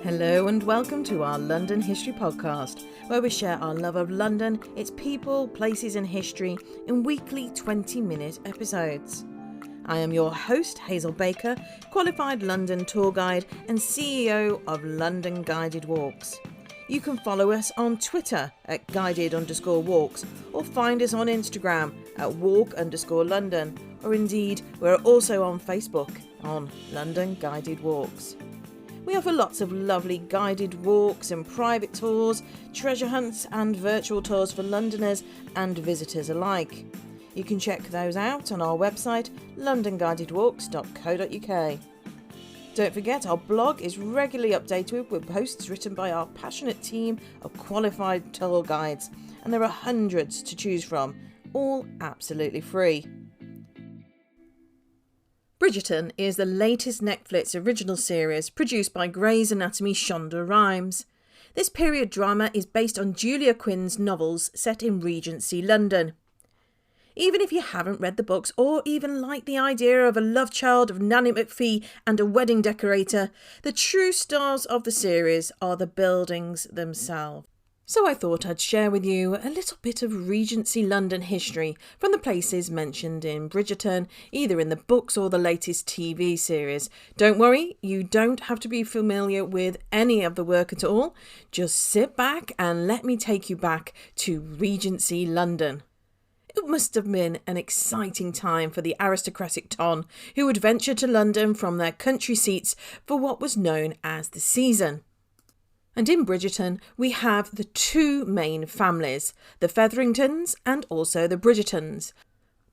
Hello and welcome to our London History Podcast, where we share our love of London, its people, places and history in weekly 20-minute episodes. I am your host, Hazel Baker, qualified London tour guide and CEO of London Guided Walks. You can follow us on Twitter at guided_walks or find us on Instagram at walk_London, or indeed we're also on Facebook on London Guided Walks. We offer lots of lovely guided walks and private tours, treasure hunts and virtual tours for Londoners and visitors alike. You can check those out on our website londonguidedwalks.co.uk. Don't forget, our blog is regularly updated with posts written by our passionate team of qualified tour guides, and there are hundreds to choose from, all absolutely free. Bridgerton is the latest Netflix original series produced by Grey's Anatomy Shonda Rhimes. This period drama is based on Julia Quinn's novels set in Regency London. Even if you haven't read the books or even like the idea of a love child of Nanny McPhee and a wedding decorator, the true stars of the series are the buildings themselves. So I thought I'd share with you a little bit of Regency London history from the places mentioned in Bridgerton, either in the books or the latest TV series. Don't worry, you don't have to be familiar with any of the work at all. Just sit back and let me take you back to Regency London. It must have been an exciting time for the aristocratic ton who would venture to London from their country seats for what was known as the season. And in Bridgerton, we have the two main families, the Featheringtons and also the Bridgertons,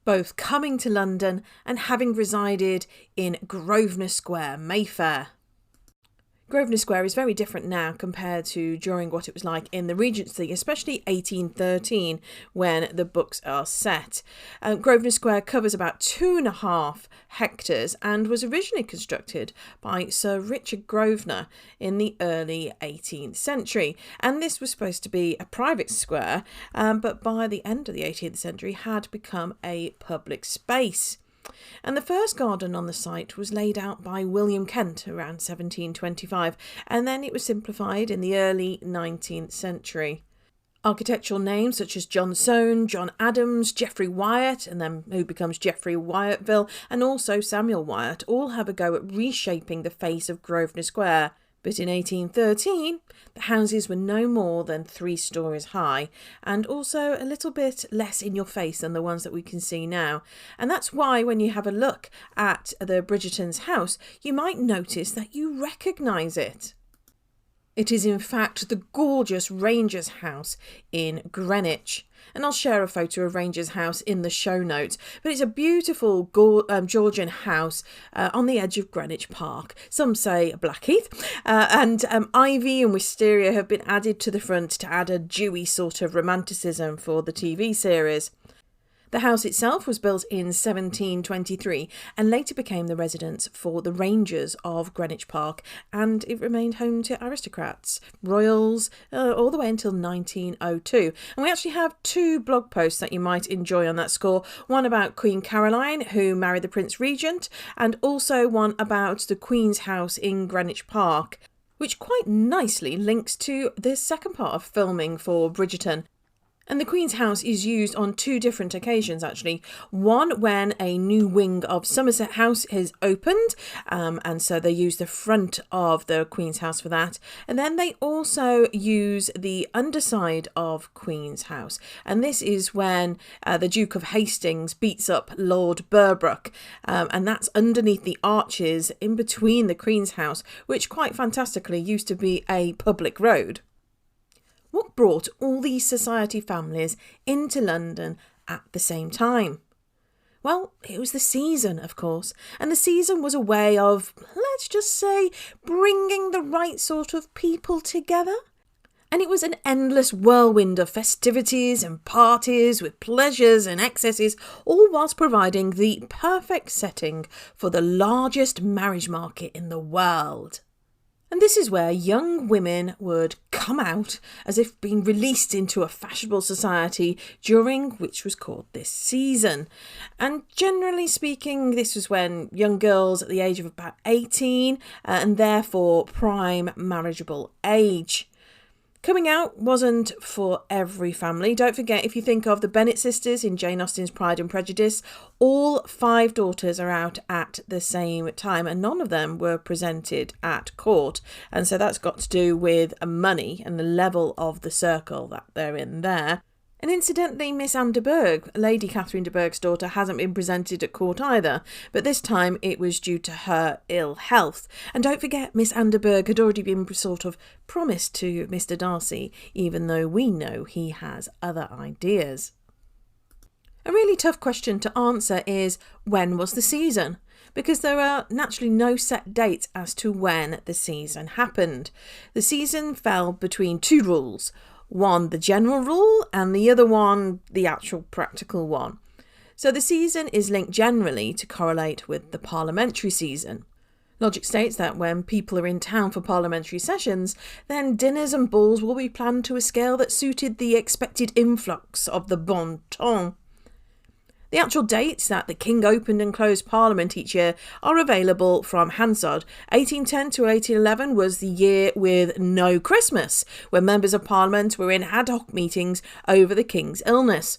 both coming to London and having resided in Grosvenor Square, Mayfair. Grosvenor Square is very different now compared to during what it was like in the Regency, especially 1813 when the books are set. Grosvenor Square covers about 2.5 hectares and was originally constructed by Sir Richard Grosvenor in the early 18th century. And this was supposed to be a private square, but by the end of the 18th century had become a public space. And the first garden on the site was laid out by William Kent around 1725, and then it was simplified in the early 19th century. Architectural names such as John Soane, John Adams, Geoffrey Wyatt, and then who becomes Geoffrey Wyattville, and also Samuel Wyatt, all have a go at reshaping the face of Grosvenor Square. But in 1813, the houses were no more than 3 stories high and also a little bit less in your face than the ones that we can see now. And that's why when you have a look at the Bridgerton's house, you might notice that you recognise it. It is in fact the gorgeous Ranger's house in Greenwich. And I'll share a photo of Ranger's house in the show notes. But it's a beautiful Georgian house on the edge of Greenwich Park. Some say Blackheath. And ivy and wisteria have been added to the front to add a dewy sort of romanticism for the TV series. The house itself was built in 1723 and later became the residence for the Rangers of Greenwich Park, and it remained home to aristocrats, royals, all the way until 1902. And we actually have 2 blog posts that you might enjoy on that score. One about Queen Caroline, who married the Prince Regent, and also one about the Queen's house in Greenwich Park, which quite nicely links to the second part of filming for Bridgerton. And the Queen's house is used on 2 different occasions, actually. One when a new wing of Somerset House is opened, and so they use the front of the Queen's house for that. And then they also use the underside of Queen's house. And this is when the Duke of Hastings beats up Lord Berbrooke. And that's underneath the arches in between the Queen's house, which quite fantastically used to be a public road. What brought all these society families into London at the same time? Well, it was the season, of course, and the season was a way of, let's just say, bringing the right sort of people together. And it was an endless whirlwind of festivities and parties with pleasures and excesses, all whilst providing the perfect setting for the largest marriage market in the world. And this is where young women would come out as if being released into a fashionable society during which was called this season. And generally speaking, this was when young girls at the age of about 18 and therefore prime marriageable age. Coming out wasn't for every family. Don't forget, if you think of the Bennet sisters in Jane Austen's Pride and Prejudice, all 5 daughters are out at the same time and none of them were presented at court. And so that's got to do with money and the level of the circle that they're in there. And incidentally, Miss Anne de Bourgh, Lady Catherine de Bourgh's daughter, hasn't been presented at court either, but this time it was due to her ill health. And don't forget, Miss Anne de Bourgh had already been sort of promised to Mr. Darcy, even though we know he has other ideas. A really tough question to answer is, when was the season? Because there are naturally no set dates as to when the season happened. The season fell between 2 rules. One, the general rule, and the other one, the actual practical one. So the season is linked generally to correlate with the parliamentary season. Logic states that when people are in town for parliamentary sessions, then dinners and balls will be planned to a scale that suited the expected influx of the bon ton. The actual dates that the King opened and closed Parliament each year are available from Hansard. 1810 to 1811 was the year with no Christmas, when members of Parliament were in ad hoc meetings over the King's illness.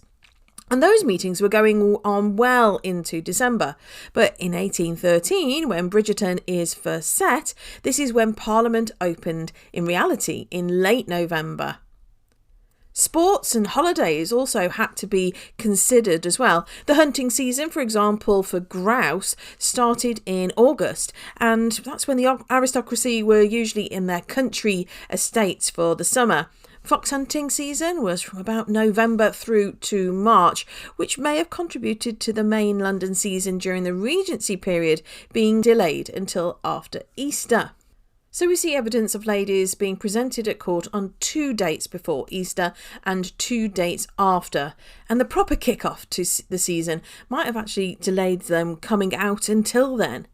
And those meetings were going on well into December. But in 1813, when Bridgerton is first set, this is when Parliament opened in reality in late November. Sports and holidays also had to be considered as well. The hunting season, for example, for grouse started in August, and that's when the aristocracy were usually in their country estates for the summer. Fox hunting season was from about November through to March, which may have contributed to the main London season during the Regency period being delayed until after Easter. So we see evidence of ladies being presented at court on 2 dates before Easter and 2 dates after. And the proper kick-off to the season might have actually delayed them coming out until then.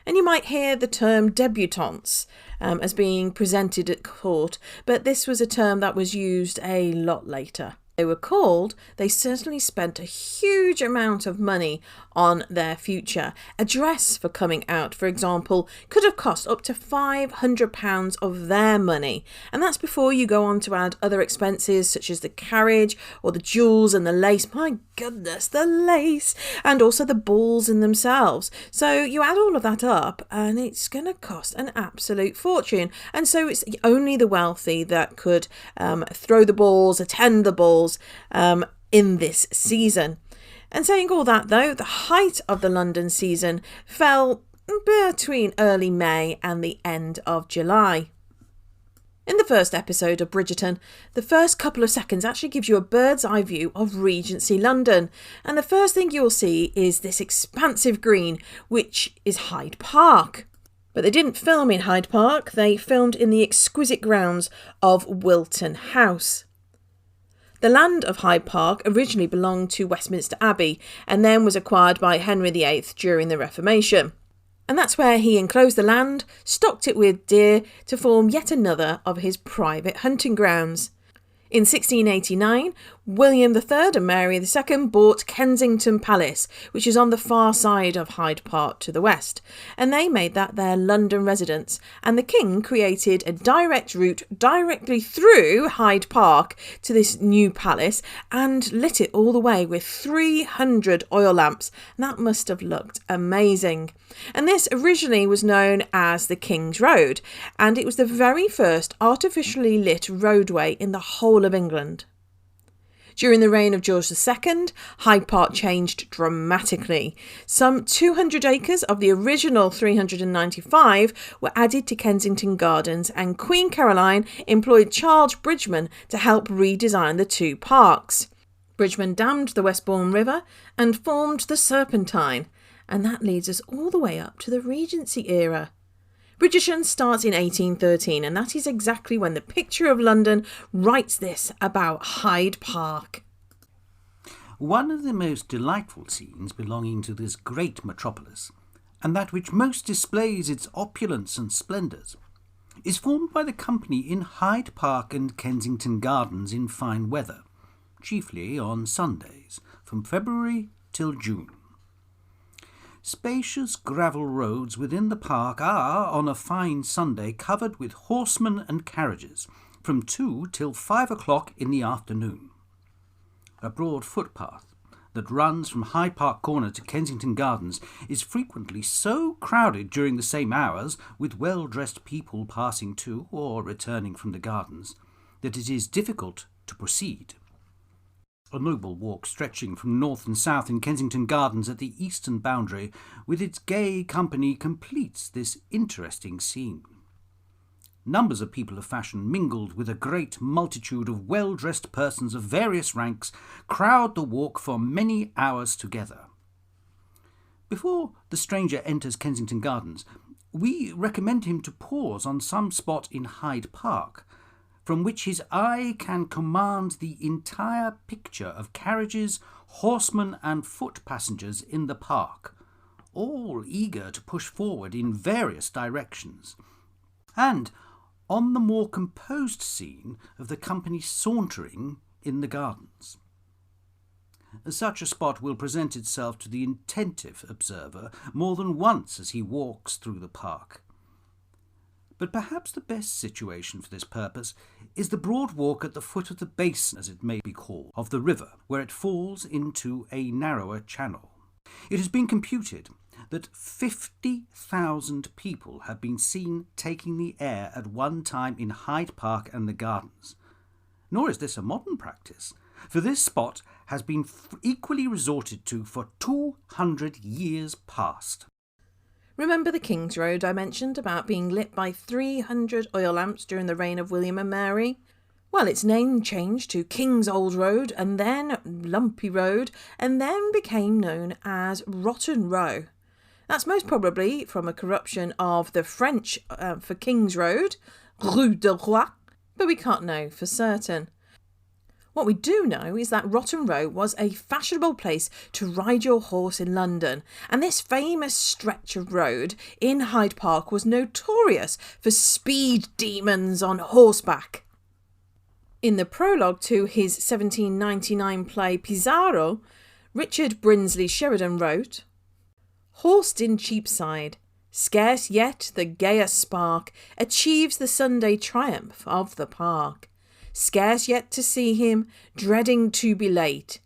And you might hear the term debutantes as being presented at court, but this was a term that was used a lot later. They were called, they certainly spent a huge amount of money on their future. A dress for coming out, for example, could have cost up to £500 of their money. And that's before you go on to add other expenses such as the carriage or the jewels and the lace. My goodness, the lace! And also the balls in themselves. So you add all of that up and it's going to cost an absolute fortune. And so it's only the wealthy that could throw the balls, attend the balls, in this season. And saying all that though, the height of the London season fell between early May and the end of July. In the first episode of Bridgerton, the first couple of seconds actually gives you a bird's eye view of Regency London. And the first thing you'll see is this expansive green, which is Hyde Park. But they didn't film in Hyde Park, they filmed in the exquisite grounds of Wilton House. The land of Hyde Park originally belonged to Westminster Abbey and then was acquired by Henry VIII during the Reformation. And that's where he enclosed the land, stocked it with deer to form yet another of his private hunting grounds. In 1689, William III and Mary II bought Kensington Palace, which is on the far side of Hyde Park to the west, and they made that their London residence, and the King created a direct route directly through Hyde Park to this new palace and lit it all the way with 300 oil lamps. That must have looked amazing. And this originally was known as the King's Road, and it was the very first artificially lit roadway in the whole of England. During the reign of George II, Hyde Park changed dramatically. Some 200 acres of the original 395 were added to Kensington Gardens, and Queen Caroline employed Charles Bridgeman to help redesign the 2 parks. Bridgeman dammed the Westbourne River and formed the Serpentine, and that leads us all the way up to the Regency era. Bridgerton starts in 1813, and that is exactly when the picture of London writes this about Hyde Park. One of the most delightful scenes belonging to this great metropolis, and that which most displays its opulence and splendours, is formed by the company in Hyde Park and Kensington Gardens in fine weather, chiefly on Sundays, from February till June. Spacious gravel roads within the park are, on a fine Sunday, covered with horsemen and carriages, from 2 till 5 o'clock in the afternoon. A broad footpath that runs from Hyde Park Corner to Kensington Gardens is frequently so crowded during the same hours, with well-dressed people passing to or returning from the gardens, that it is difficult to proceed. A noble walk stretching from north and south in Kensington Gardens at the eastern boundary, with its gay company, completes this interesting scene. Numbers of people of fashion, mingled with a great multitude of well-dressed persons of various ranks, crowd the walk for many hours together. Before the stranger enters Kensington Gardens, we recommend him to pause on some spot in Hyde Park, from which his eye can command the entire picture of carriages, horsemen and foot passengers in the park, all eager to push forward in various directions, and on the more composed scene of the company sauntering in the gardens. Such a spot will present itself to the attentive observer more than once as he walks through the park. But perhaps the best situation for this purpose is the broad walk at the foot of the basin, as it may be called, of the river, where it falls into a narrower channel. It has been computed that 50,000 people have been seen taking the air at one time in Hyde Park and the Gardens. Nor is this a modern practice, for this spot has been equally resorted to for 200 years past. Remember the King's Road I mentioned about being lit by 300 oil lamps during the reign of William and Mary? Well, its name changed to King's Old Road and then Lumpy Road and then became known as Rotten Row. That's most probably from a corruption of the French for King's Road, Rue de Roi, but we can't know for certain. What we do know is that Rotten Row was a fashionable place to ride your horse in London, and this famous stretch of road in Hyde Park was notorious for speed demons on horseback. In the prologue to his 1799 play Pizarro, Richard Brinsley Sheridan wrote, "Horsed in Cheapside, scarce yet the gayer spark achieves the Sunday triumph of the park. Scarce yet to see him, dreading to be late,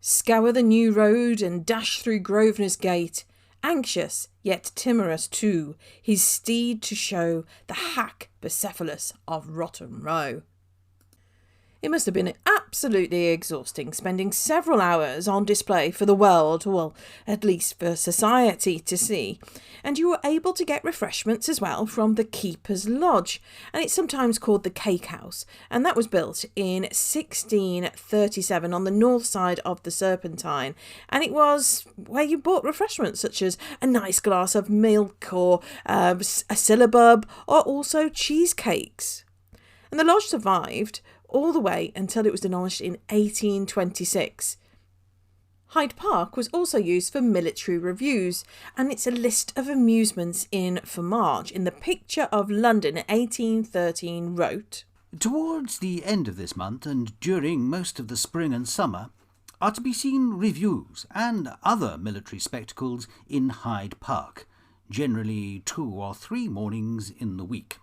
scour the New Road and dash through Grosvenor Gate, anxious yet timorous too, his steed to show the hack Bucephalus of Rotten Row." It must have been absolutely exhausting spending several hours on display for the world, well, at least for society to see. And you were able to get refreshments as well from the Keeper's Lodge, and it's sometimes called the Cake House, and that was built in 1637 on the north side of the Serpentine, and it was where you bought refreshments such as a nice glass of milk or a syllabub or also cheesecakes. And the lodge survived all the way until it was demolished in 1826. Hyde Park was also used for military reviews, and it's a list of amusements in for March. In the Picture of London 1813 wrote, "Towards the end of this month and during most of the spring and summer are to be seen reviews and other military spectacles in Hyde Park, generally 2 or 3 mornings in the week.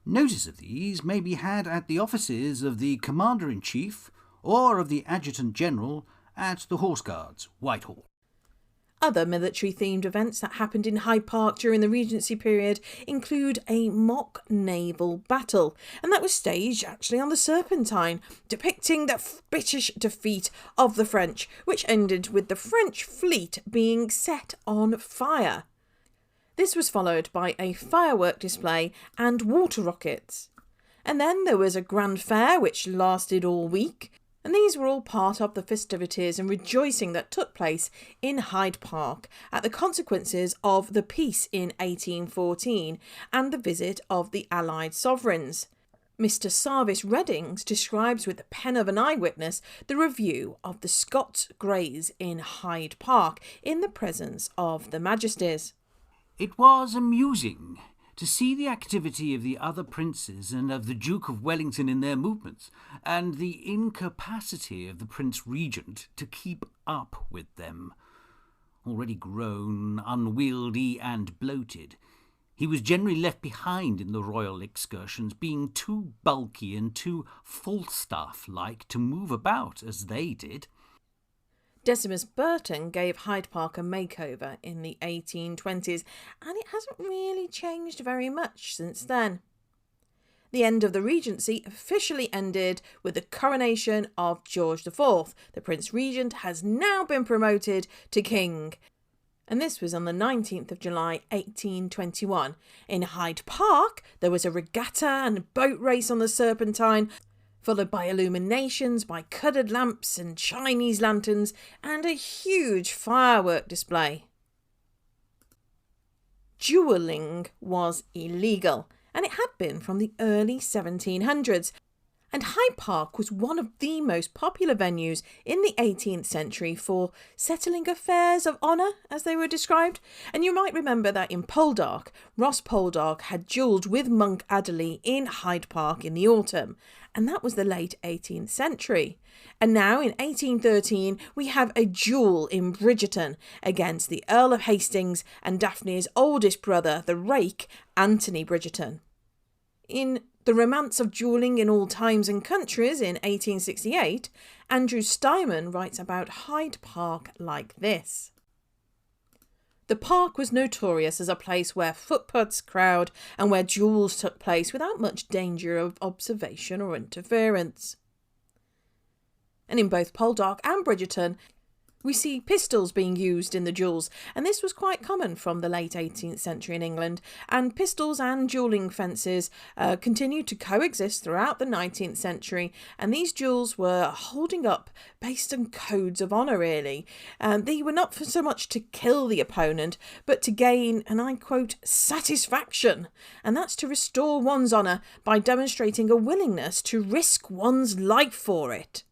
Notice of these may be had at the offices of the Commander-in-Chief or of the Adjutant-General at the Horse Guards, Whitehall." Other military-themed events that happened in Hyde Park during the Regency period include a mock naval battle, and that was staged actually on the Serpentine, depicting the British defeat of the French, which ended with the French fleet being set on fire. This was followed by a firework display and water rockets. And then there was a grand fair which lasted all week, and these were all part of the festivities and rejoicing that took place in Hyde Park at the consequences of the peace in 1814 and the visit of the Allied sovereigns. Mr. Sarvis Reddings describes with the pen of an eyewitness the review of the Scots Greys in Hyde Park in the presence of the Majesties. "It was amusing to see the activity of the other princes and of the Duke of Wellington in their movements, and the incapacity of the Prince Regent to keep up with them. Already grown, unwieldy and bloated, he was generally left behind in the royal excursions, being too bulky and too Falstaff-like to move about as they did. Decimus Burton gave Hyde Park a makeover in the 1820s, and it hasn't really changed very much since then. The end of the Regency officially ended with the coronation of George IV. The Prince Regent has now been promoted to King, and this was on the 19th of July 1821. In Hyde Park, there was a regatta and a boat race on the Serpentine, followed by illuminations, by coloured lamps and Chinese lanterns, and a huge firework display. Duelling was illegal, and it had been from the early 1700s. And Hyde Park was one of the most popular venues in the 18th century for settling affairs of honour, as they were described. And you might remember that in Poldark, Ross Poldark had duelled with Monk Adderley in Hyde Park in the autumn, and that was the late 18th century. And now in 1813 we have a duel in Bridgerton against the Earl of Hastings and Daphne's oldest brother, the rake, Anthony Bridgerton. In The Romance of Duelling in All Times and Countries in 1868, Andrew Steinman writes about Hyde Park like this. The park was notorious as a place where footpaths crowd and where duels took place without much danger of observation or interference. And in both Poldark and Bridgerton, we see pistols being used in the duels, and this was quite common from the late 18th century in England, and pistols and duelling fences continued to coexist throughout the 19th century, and these duels were holding up based on codes of honour, really. They were not for so much to kill the opponent, but to gain, and I quote, satisfaction, and that's to restore one's honour by demonstrating a willingness to risk one's life for it.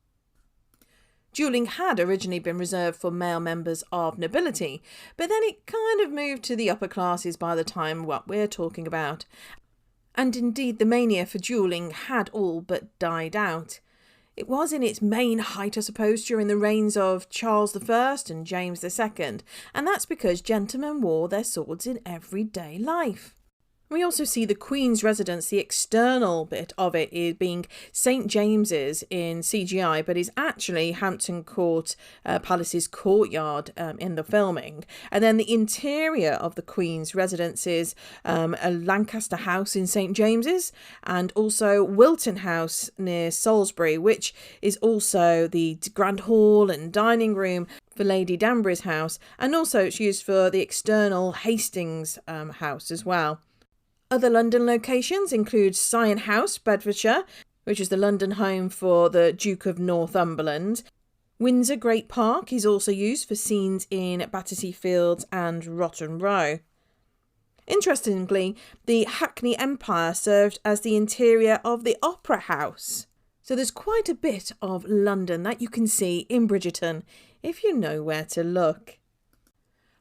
Duelling had originally been reserved for male members of nobility, but then it kind of moved to the upper classes by the time what we're talking about. And indeed the mania for duelling had all but died out. It was in its main height, I suppose, during the reigns of Charles I and James II, and that's because gentlemen wore their swords in everyday life. We also see the Queen's residence, the external bit of it is being St James's in CGI, but is actually Hampton Court Palace's courtyard in the filming. And then the interior of the Queen's residence is a Lancaster House in St James's, and also Wilton House near Salisbury, which is also the Grand Hall and dining room for Lady Danbury's house, and also it's used for the external Hastings house as well. Other London locations include Sion House, Bedfordshire, which is the London home for the Duke of Northumberland. Windsor Great Park is also used for scenes in Battersea Fields and Rotten Row. Interestingly, the Hackney Empire served as the interior of the Opera House. So there's quite a bit of London that you can see in Bridgerton if you know where to look.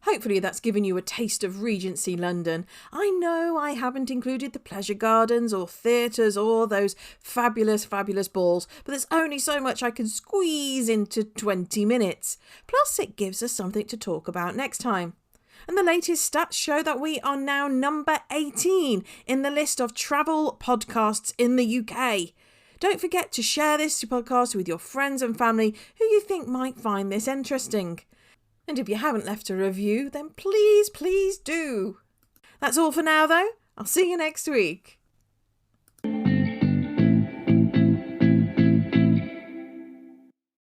Hopefully that's given you a taste of Regency London. I know I haven't included the pleasure gardens or theatres or those fabulous, fabulous balls, but there's only so much I can squeeze into 20 minutes. Plus it gives us something to talk about next time. And the latest stats show that we are now number 18 in the list of travel podcasts in the UK. Don't forget to share this podcast with your friends and family who you think might find this interesting. And if you haven't left a review, then please do. That's all for now, though. I'll see you next week.